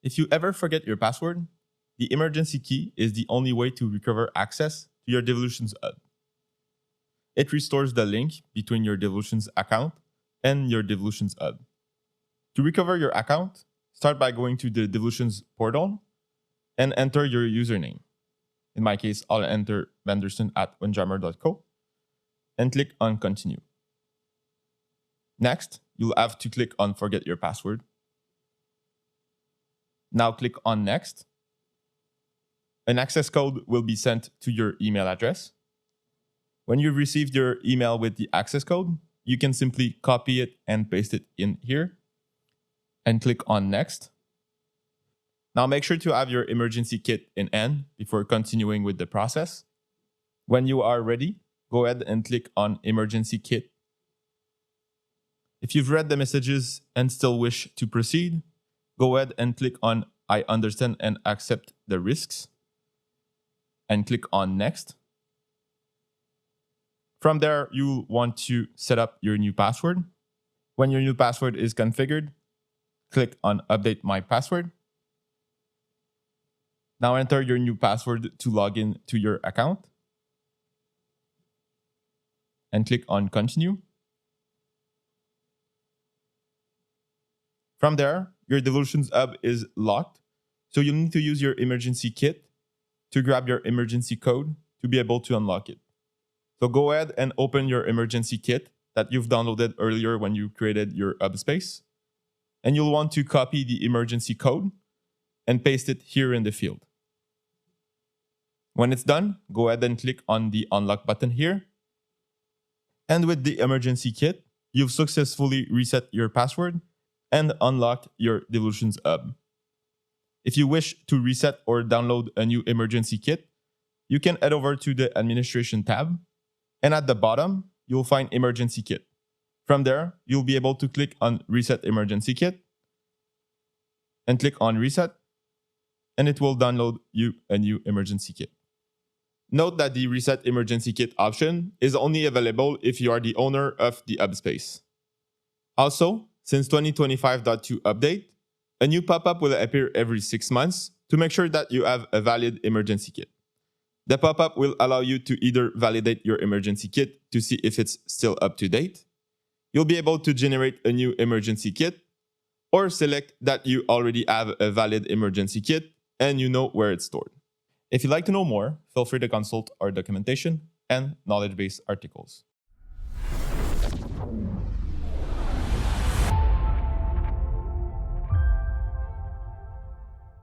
If you ever forget your password, the emergency key is the only way to recover access to your Devolutions hub. It restores the link between your Devolutions account and your Devolutions hub. To recover your account, start by going to the Devolutions portal and enter your username. In my case, I'll enter venderson@windjammer.co and click on Continue. Next, you'll have to click on Forget Your Password. Now click on Next. An access code will be sent to your email address. When you've received your email with the access code, you can simply copy it and paste it in here and click on Next. Now make sure to have your emergency kit in hand before continuing with the process. When you are ready, go ahead and click on Emergency Kit. If you've read the messages and still wish to proceed, go ahead and click on I understand and accept the risks and click on Next. From there, you'll want to set up your new password. When your new password is configured, click on Update My Password. Now enter your new password to log in to your account and click on Continue. From there, your Devolutions hub is locked, so you'll need to use your emergency kit to grab your emergency code to be able to unlock it. So go ahead and open your emergency kit that you've downloaded earlier when you created your hub space. And you'll want to copy the emergency code and paste it here in the field. When it's done, go ahead and click on the Unlock button here. And with the emergency kit, you've successfully reset your password and unlocked your Devolutions hub. If you wish to reset or download a new emergency kit, you can head over to the Administration tab, and at the bottom, you'll find Emergency Kit. From there, you'll be able to click on Reset Emergency Kit and click on Reset, and it will download you a new emergency kit. Note that the Reset Emergency Kit option is only available if you are the owner of the hub space. Also, since 2025.2 update, a new pop-up will appear every 6 months to make sure that you have a valid emergency kit. The pop-up will allow you to either validate your emergency kit to see if it's still up to date. You'll be able to generate a new emergency kit or select that you already have a valid emergency kit and you know where it's stored. If you'd like to know more, feel free to consult our documentation and knowledge base articles.